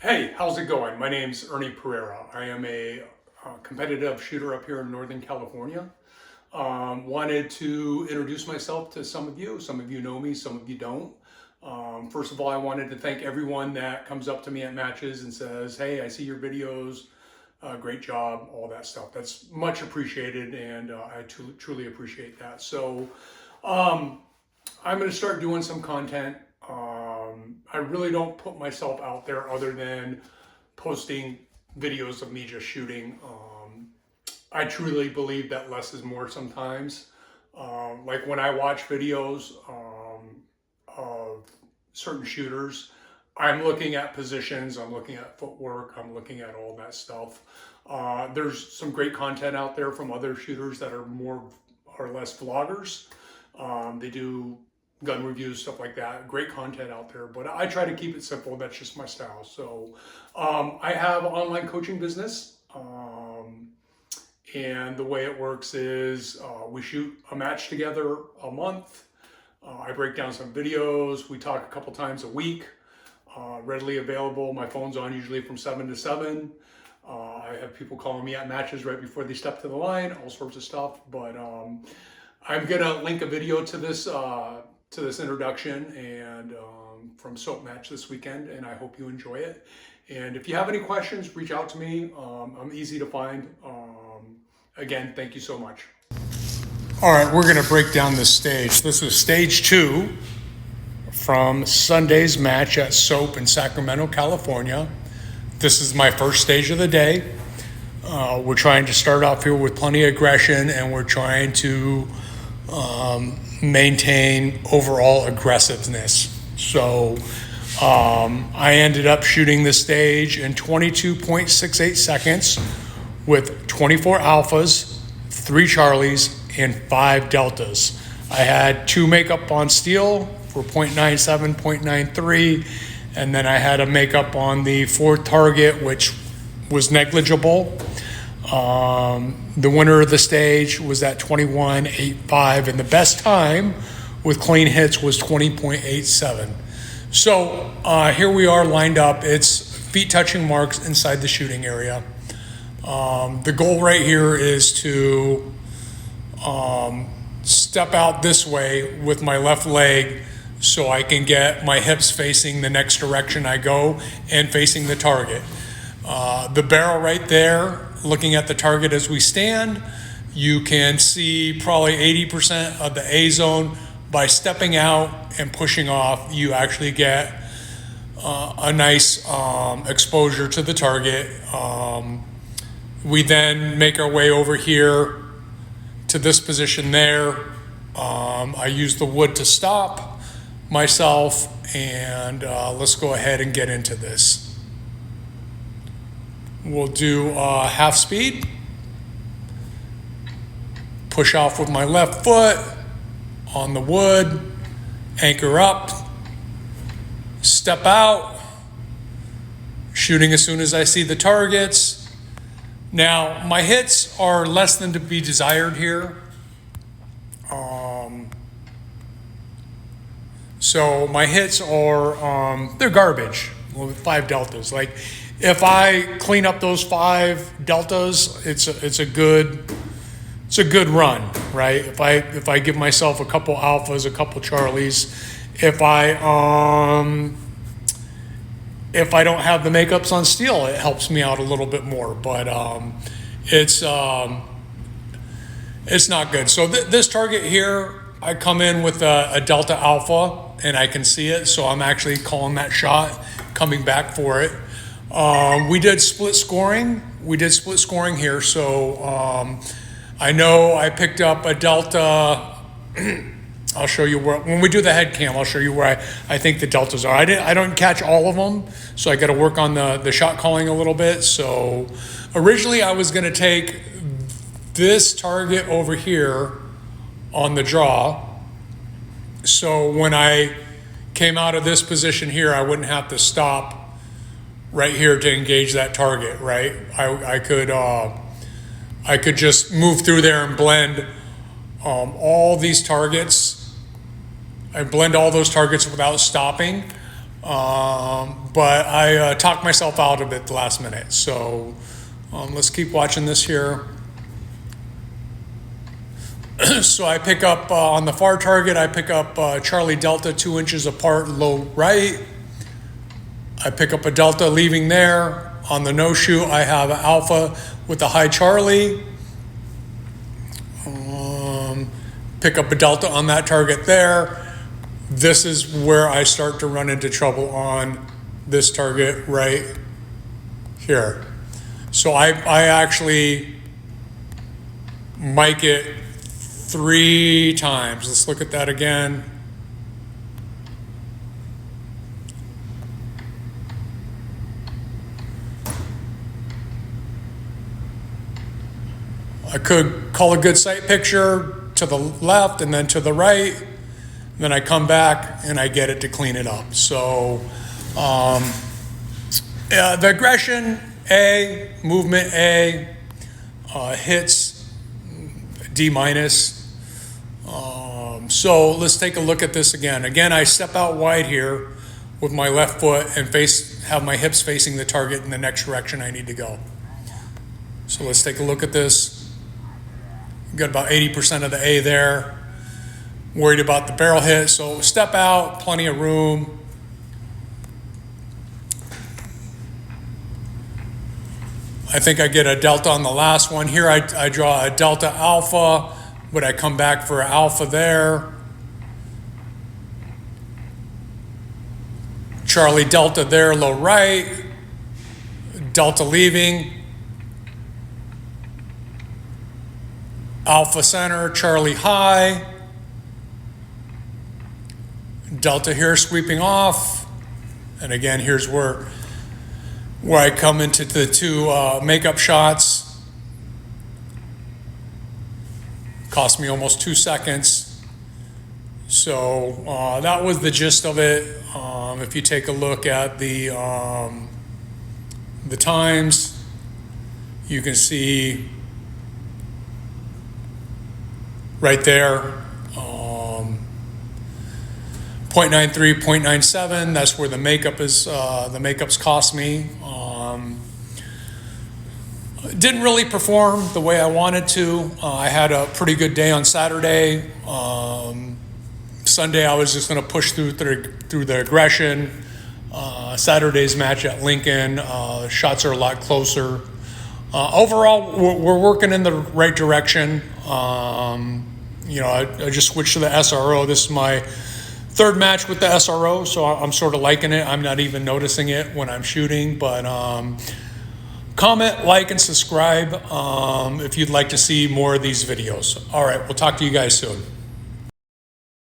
Hey, how's it going? My name's Ernie Pereira. I am a competitive shooter up here in Northern California. Wanted to introduce myself to some of you. Some of you know me, some of you don't. First of all, I wanted to thank everyone that comes up to me at matches and says, hey, I see your videos, great job, all that stuff. That's much appreciated, and I truly appreciate that. So I'm going to start doing some content. I really don't put myself out there other than posting videos of me just shooting. I truly believe that less is more sometimes. Like when I watch videos of certain shooters, I'm looking at positions, I'm looking at footwork, I'm looking at all that stuff. There's some great content out there from other shooters that are more or less vloggers. They do gun reviews, stuff like that. Great content out there, but I try to keep it simple. That's just my style. So I have an online coaching business, and the way it works is we shoot a match together a month. I break down some videos. We talk a couple times a week. Readily available. My phone's on usually from 7 to 7. I have people calling me at matches right before they step to the line, all sorts of stuff. But I'm gonna link a video to this introduction and from Soap Match this weekend, and I hope you enjoy it. And if you have any questions, reach out to me. I'm easy to find. Again, thank you so much. All right, we're gonna break down this stage. This is stage 2 from Sunday's match at Soap in Sacramento, California. This is my first stage of the day. We're trying to start off here with plenty of aggression, and we're trying to maintain overall aggressiveness. So I ended up shooting this stage in 22.68 seconds with 24 alphas, 3 Charlies, and 5 deltas. I had 2 makeup on steel for 0.97, 0.93, and then I had a makeup on the 4th target, which was negligible. The winner of the stage was at 21.85, and the best time with clean hits was 20.87. So here we are lined up. It's feet touching marks inside the shooting area. The goal right here is to step out this way with my left leg so I can get my hips facing the next direction I go and facing the target. The barrel right there, looking at the target as we stand, you can see probably 80% of the A zone. By stepping out and pushing off, you actually get a nice exposure to the target. We then make our way over here to this position there. I use the wood to stop myself, and let's go ahead and get into this. We'll do half speed. Push off with my left foot on the wood, anchor up, step out, shooting as soon as I see the targets. Now, my hits are less than to be desired here. So my hits are, they're garbage with 5 deltas. Like, if I clean up those 5 deltas, it's a good run, right? If I give myself a couple alphas, a couple Charlies, if I don't have the makeups on steel, it helps me out a little bit more. But it's not good. So this target here, I come in with a delta alpha, and I can see it, so I'm actually calling that shot, coming back for it. We did split scoring. Here, so I know I picked up a delta. I'll show you where, when we do the head cam, I'll show you where I think the deltas are. I don't catch all of them, so I got to work on the shot calling a little bit. So originally I was going to take this target over here on the draw, so when I came out of this position here, I wouldn't have to stop right here to engage that target, right? I could just move through there and blend all these targets. I blend all those targets without stopping. but I talked myself out of it the last minute. So let's keep watching this here. So I pick up on the far target, I pick up Charlie Delta 2 inches apart, low right. I pick up a Delta leaving there. On the no shoot, I have an Alpha with a high Charlie. Pick up a Delta on that target there. This is where I start to run into trouble on this target right here. So I actually mic it 3 times. Let's look at that again. I could call a good sight picture to the left and then to the right. Then I come back and I get it to clean it up. So the aggression A, movement A, hits D minus. So let's take a look at this again. Again, I step out wide here with my left foot and have my hips facing the target in the next direction I need to go. So let's take a look at this. Got about 80% of the A there. Worried about the barrel hit, so step out, plenty of room. I think I get a Delta on the last one. Here I draw a Delta Alpha, but I come back for an Alpha there. Charlie Delta there, low right. Delta leaving. Alpha center, Charlie high. Delta here sweeping off. And again, here's where I come into the 2 makeup shots. Cost me almost 2 seconds. So that was the gist of it. If you take a look at the times, you can see right there, 0.93, 0.97. That's where the makeup is. The makeups cost me. Didn't really perform the way I wanted to. I had a pretty good day on Saturday. Sunday, I was just going to push through the aggression. Saturday's match at Lincoln, shots are a lot closer. Overall, we're working in the right direction. I just switched to the SRO. This is my 3rd match with the SRO, so I'm sort of liking it. I'm not even noticing it when I'm shooting, but comment, like, and subscribe if you'd like to see more of these videos. All right, we'll talk to you guys soon.